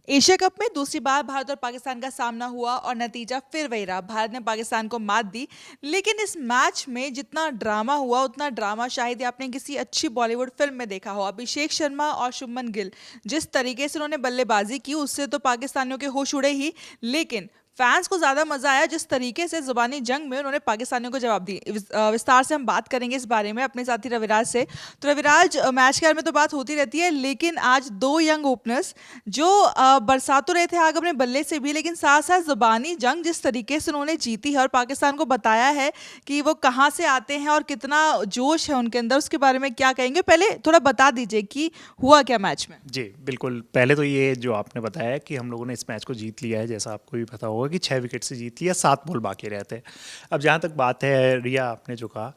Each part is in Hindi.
एशिया कप में दूसरी बार भारत और पाकिस्तान का सामना हुआ और नतीजा फिर वही रहा। भारत ने पाकिस्तान को मात दी। लेकिन इस मैच में जितना ड्रामा हुआ उतना ड्रामा शायद ही आपने किसी अच्छी बॉलीवुड फिल्म में देखा हो। अभिषेक शर्मा और शुभमन गिल जिस तरीके से उन्होंने बल्लेबाजी की उससे तो पाकिस्तानियों के होश उड़े ही। लेकिन फैंस को ज्यादा मजा आया जिस तरीके से जुबानी जंग में उन्होंने पाकिस्तानियों को जवाब दी। विस्तार से हम बात करेंगे इस बारे में अपने साथी रविराज से। तो रविराज, मैच के बारे में तो बात होती रहती है, लेकिन आज दो यंग ओपनर्स जो बरसा तो रहे थे आग अपने बल्ले से भी, लेकिन साथ साथ जुबानी जंग जिस तरीके से उन्होंने जीती है और पाकिस्तान को बताया है कि वो कहाँ से आते हैं और कितना जोश है उनके अंदर, उसके बारे में क्या कहेंगे? पहले थोड़ा बता दीजिए कि हुआ क्या मैच में। जी, बिल्कुल। पहले तो ये जो आपने बताया कि हम लोगों ने इस मैच को जीत लिया है, जैसा आपको भी पता होगा कि 6 विकेट से जीत लिया, 7 बॉल बाकी रहते हैं। अब जहाँ तक बात है रिया, आपने जो कहा,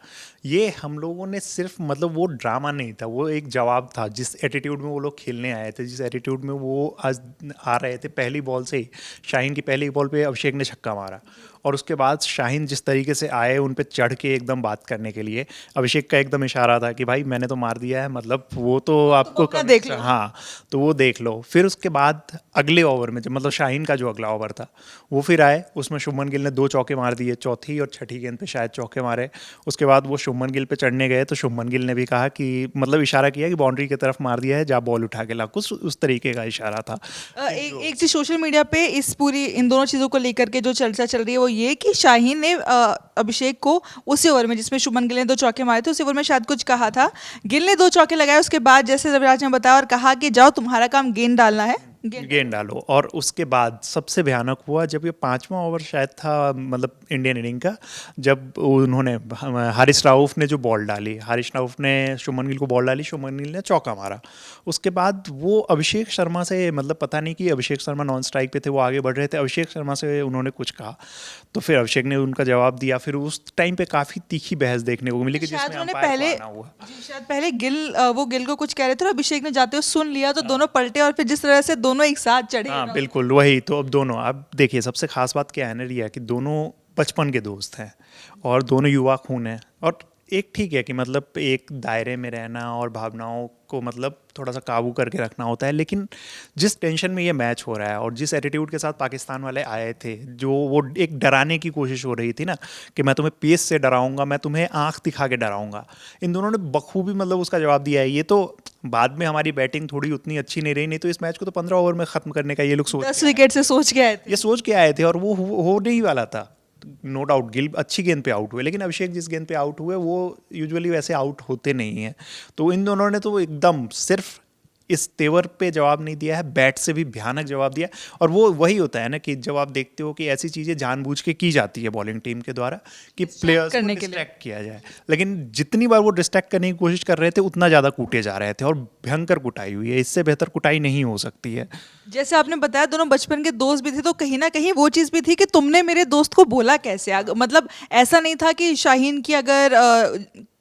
ये हम लोगों ने सिर्फ मतलब वो ड्रामा नहीं था, वो एक जवाब था। जिस एटीट्यूड में वो लोग खेलने आए थे, जिस एटीट्यूड में वो आज आ रहे थे, पहली बॉल से ही शाहीन की पहली बॉल पे अभिषेक ने छक्का मारा और उसके बाद शाहीन जिस तरीके से आए उन पे चढ़ के एकदम बात करने के लिए, अभिषेक का एकदम इशारा था कि भाई मैंने तो मार दिया है, मतलब वो तो आपको अपना देख लो। हाँ, तो वो देख लो। फिर उसके बाद अगले ओवर में जब मतलब शाहीन का जो अगला ओवर था वो फिर आए, उसमें शुभमन गिल ने 2 चौके मार दिए, चौथी और छठी गेंद पे शायद चौके मारे। उसके बाद वो शुभमन गिल पे चढ़ने गए तो शुभमन गिल ने भी कहा कि मतलब इशारा किया कि बाउंड्री की तरफ मार दिया है, जा बॉल उठा के ला, कुछ उस तरीके का इशारा था। एक चीज सोशल मीडिया पे इस पूरी इन दोनों चीजों को लेकर के जो चर्चा चल रही है वो ये कि शाहीन ने अभिषेक को उसी ओवर में जिसमें शुभमन गिल ने 2 चौके मारे थे उसी ओवर में शायद कुछ कहा था। गिल ने 2 चौके लगाए, उसके बाद जैसे रविराज ने बताया और कहा कि जाओ तुम्हारा काम गेंद डालना है, गेंद डालो। और उसके बाद सबसे भयानक हुआ जब ये 5वां ओवर शायद था, मतलब इंडियन इनिंग का, जब उन्होंने हारिस राऊफ ने जो बॉल डाली, हारिस राऊफ ने शुभमन गिल को बॉल डाली, शुभमन गिल ने चौका मारा। उसके बाद वो अभिषेक शर्मा से, मतलब पता नहीं कि अभिषेक शर्मा नॉन स्ट्राइक पे थे, वो आगे बढ़ रहे थे, अभिषेक शर्मा से उन्होंने कुछ कहा तो फिर अभिषेक ने उनका जवाब दिया। फिर उस टाइम पे काफ़ी तीखी बहस देखने को मिली कि शायद जिसमें उन्होंने अंपायर को पहले आना हुआ। जी, शायद पहले वो गिल को कुछ कह रहे थे और अभिषेक ने जाते हुए सुन लिया तो दोनों पलटे और फिर जिस तरह से दोनों एक साथ चढ़े हाँ बिल्कुल वही तो। अब दोनों, अब देखिए सबसे खास बात क्या है ना रिया, कि दोनों बचपन के दोस्त हैं और दोनों युवा खून हैं। और एक ठीक है कि मतलब एक दायरे में रहना और भावनाओं को मतलब थोड़ा सा काबू करके रखना होता है, लेकिन जिस टेंशन में ये मैच हो रहा है और जिस एटीट्यूड के साथ पाकिस्तान वाले आए थे, जो वो एक डराने की कोशिश हो रही थी ना कि मैं तुम्हें पेस से डराऊंगा, मैं तुम्हें आंख दिखा के डराऊंगा, इन दोनों ने बखूबी मतलब उसका जवाब दिया है। ये तो बाद में हमारी बैटिंग थोड़ी उतनी अच्छी नहीं रही, नहीं तो इस मैच को तो 15 ओवर में ख़त्म करने का ये लोग सोच 10 विकेट से सोच के आए थे। ये सोच के आए थे और वो होने ही वाला था। नो डाउट गिल अच्छी गेंद पे आउट हुए, लेकिन अभिषेक जिस गेंद पे आउट हुए वो यूजुअली वैसे आउट होते नहीं हैं। तो इन दोनों ने तो एकदम सिर्फ इस तेवर पे जवाब नहीं दिया है, बैट से भी भयानक जवाब दिया। और वो वही होता है ना कि जब आप देखते हो कि ऐसी चीज़ें जानबूझ के की जाती है बॉलिंग टीम के द्वारा कि प्लेयर्स को करने के लिए। डिस्ट्रैक्ट किया जाए, लेकिन जितनी बार वो डिस्ट्रैक्ट करने की कोशिश कर रहे थे उतना ज़्यादा कूटे जा रहे थे और भयंकर कुटाई हुई है। इससे बेहतर कुटाई नहीं हो सकती है। जैसे आपने बताया दोनों बचपन के दोस्त भी थे, तो कहीं ना कहीं वो चीज़ भी थी कि तुमने मेरे दोस्त को बोला कैसे। मतलब ऐसा नहीं था कि शाहीन की अगर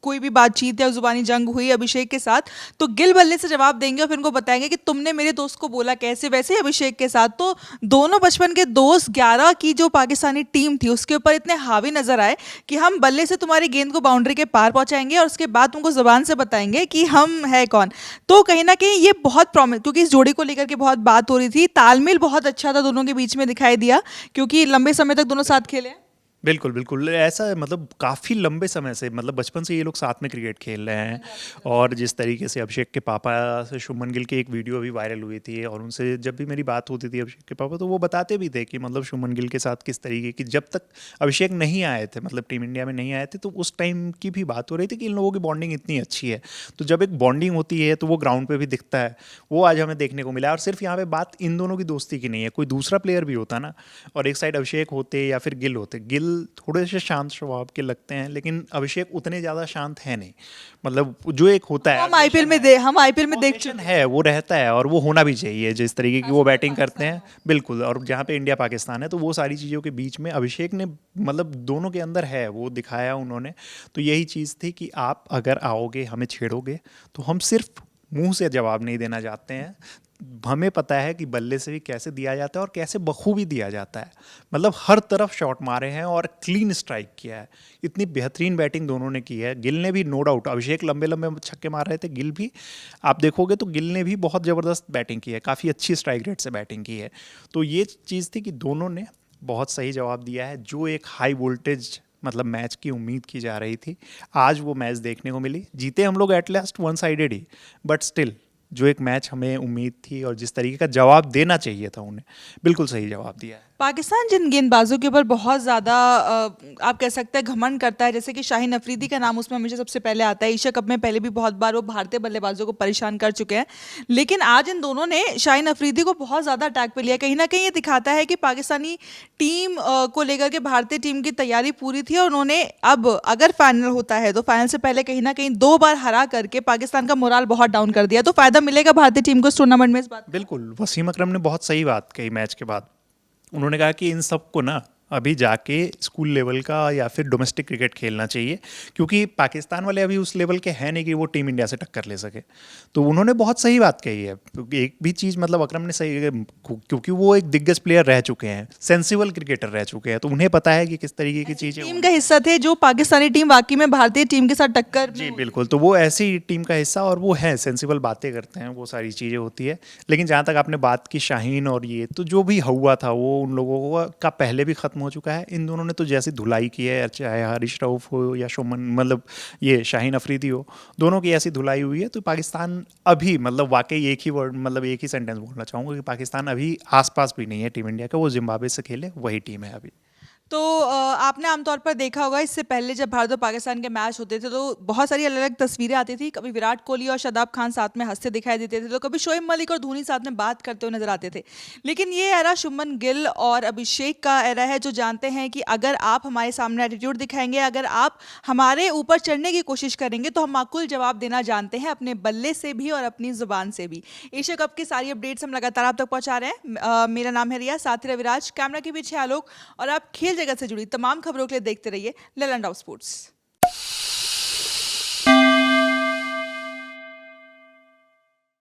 कोई भी बातचीत या जुबानी जंग हुई अभिषेक के साथ तो गिल बल्ले से जवाब देंगे और फिर उनको बताएंगे कि तुमने मेरे दोस्त को बोला कैसे। वैसे ही अभिषेक के साथ तो दोनों बचपन के दोस्त 11 की जो पाकिस्तानी टीम थी उसके ऊपर इतने हावी नजर आए कि हम बल्ले से तुम्हारी गेंद को बाउंड्री के पार पहुंचाएंगे और उसके बाद तुमको जुबान से बताएंगे कि हम है कौन। तो कहीं ना कहीं ये बहुत प्रॉमिस, क्योंकि इस जोड़ी को लेकर के बहुत बात हो रही थी, तालमेल बहुत अच्छा था दोनों के बीच में दिखाई दिया क्योंकि लंबे समय तक दोनों साथ खेले हैं। बिल्कुल बिल्कुल, ऐसा मतलब काफ़ी लंबे समय से, मतलब बचपन से ये लोग साथ में क्रिकेट खेल रहे हैं। और जिस तरीके से अभिषेक के पापा से शुभमन गिल की एक वीडियो भी वायरल हुई थी और उनसे जब भी मेरी बात होती थी अभिषेक के पापा, तो वो बताते भी थे कि मतलब शुभमन गिल के साथ किस तरीके की, जब तक अभिषेक नहीं आए थे, मतलब टीम इंडिया में नहीं आए थे, तो उस टाइम की भी बात हो रही थी कि इन लोगों की बॉन्डिंग इतनी अच्छी है। तो जब एक बॉन्डिंग होती है तो वो ग्राउंड पर भी दिखता है, वो आज हमें देखने को मिला। और सिर्फ यहाँ पे बात इन दोनों की दोस्ती की नहीं है, कोई दूसरा प्लेयर भी होता ना और एक साइड अभिषेक होते या फिर गिल होते, गिल थोड़े से शांत स्वभाव के लगते हैं लेकिन अभिषेक उतने ज़्यादा शांत है नहीं। मतलब जो एक होता है, हम आईपीएल में देख aggression चुके हैं। है, वो रहता है और वो होना भी चाहिए जिस तरीके की वो बैटिंग करते हैं। बिल्कुल। और जहाँ पे इंडिया पाकिस्तान है तो वो सारी चीज़ों के बीच में अभिषेक ने मतलब दोनों के अंदर है, वो दिखाया उन्होंने। तो यही चीज़ थी कि आप अगर आओगे हमें छेड़ोगे तो हम सिर्फ मुंह से जवाब नहीं देना चाहते हैं, हमें पता है कि बल्ले से भी कैसे दिया जाता है और कैसे बखूबी दिया जाता है। मतलब हर तरफ शॉट मारे हैं और क्लीन स्ट्राइक किया है। इतनी बेहतरीन बैटिंग दोनों ने की है। गिल ने भी नो डाउट, अभिषेक लंबे लंबे छक्के मार रहे थे, गिल भी आप देखोगे तो गिल ने भी बहुत ज़बरदस्त बैटिंग की है, काफ़ी अच्छी स्ट्राइक रेट से बैटिंग की है। तो ये चीज़ थी कि दोनों ने बहुत सही जवाब दिया है। जो एक हाई वोल्टेज मतलब मैच की उम्मीद की जा रही थी, आज वो मैच देखने को मिली। जीते हम लोग at last one sided he, but still जो एक मैच हमें उम्मीद थी और जिस तरीके का जवाब देना चाहिए था उन्हें, बिल्कुल सही जवाब दिया है। पाकिस्तान जिन गेंदबाजों के ऊपर बहुत ज़्यादा आप कह सकते हैं घमंड करता है, जैसे कि शाहीन अफरीदी का नाम उसमें हमेशा सबसे पहले आता है। एशिया कप में पहले भी बहुत बार वो भारतीय बल्लेबाजों को परेशान कर चुके हैं, लेकिन आज इन दोनों ने शाहीन अफरीदी को बहुत ज़्यादा अटैक पे लिया। कहीं ना कहीं ये दिखाता है कि पाकिस्तानी टीम को लेकर के भारतीय टीम की तैयारी पूरी थी और उन्होंने अब अगर फाइनल होता है तो फाइनल से पहले कहीं ना कहीं 2 बार हरा करके पाकिस्तान का मोराल बहुत डाउन कर दिया। तो फायदा मिलेगा भारतीय टीम को इस टूर्नामेंट में इस बात। बिल्कुल, वसीम अकरम ने बहुत सही बात कही मैच के बाद। उन्होंने कहा कि इन सबको ना अभी जाके स्कूल लेवल का या फिर डोमेस्टिक क्रिकेट खेलना चाहिए, क्योंकि पाकिस्तान वाले अभी उस लेवल के हैं नहीं कि वो टीम इंडिया से टक्कर ले सके। तो उन्होंने बहुत सही बात कही है। एक भी चीज़ मतलब अकरम ने सही, क्योंकि वो एक दिग्गज प्लेयर रह चुके हैं, सेंसिबल क्रिकेटर रह चुके हैं, तो उन्हें पता है कि किस तरीके की चीज़ें टीम का हिस्सा थे जो पाकिस्तानी टीम वाकई में भारतीय टीम के साथ टक्कर जी बिल्कुल। तो वो ऐसी टीम का हिस्सा और वो है, सेंसिबल बातें करते हैं, वो सारी चीज़ें होती है। लेकिन जहाँ तक आपने बात की शाहीन और ये, तो जो भी हुआ था वो उन लोगों का पहले भी ख़त्म हो चुका है। इन दोनों ने तो जैसी धुलाई की है, चाहे हारिश रऊफ हो या शुमन मतलब ये शाहीन अफरीदी हो, दोनों की ऐसी धुलाई हुई है। तो पाकिस्तान अभी मतलब वाकई एक ही वर्ड मतलब एक ही सेंटेंस बोलना चाहूँगा कि पाकिस्तान अभी आसपास भी नहीं है टीम इंडिया का। वो जिम्बाब्वे से खेले वही टीम है अभी। तो आपने आमतौर पर देखा होगा इससे पहले जब भारत और पाकिस्तान के मैच होते थे तो बहुत सारी अलग अलग तस्वीरें आती थी। कभी विराट कोहली और शादाब खान साथ में हंसते दिखाई देते थे, तो कभी शोएब मलिक और धोनी साथ में बात करते हुए नजर आते थे। लेकिन ये एरा शुभमन गिल और अभिषेक का एरा है, जो जानते हैं कि अगर आप हमारे सामने एटीट्यूड दिखाएंगे, अगर आप हमारे ऊपर चढ़ने की कोशिश करेंगे तो हम माकूल जवाब देना जानते हैं, अपने बल्ले से भी और अपनी जुबान से भी। एशिया कप की सारी अपडेट्स हम लगातार आप तक पहुंचा रहे हैं। मेरा नाम है रिया, साथी रविराज, कैमरा के पीछे आलोक, और आप खेल जगत से जुड़ी तमाम खबरों के लिए देखते रहिए ललन राव स्पोर्ट्स।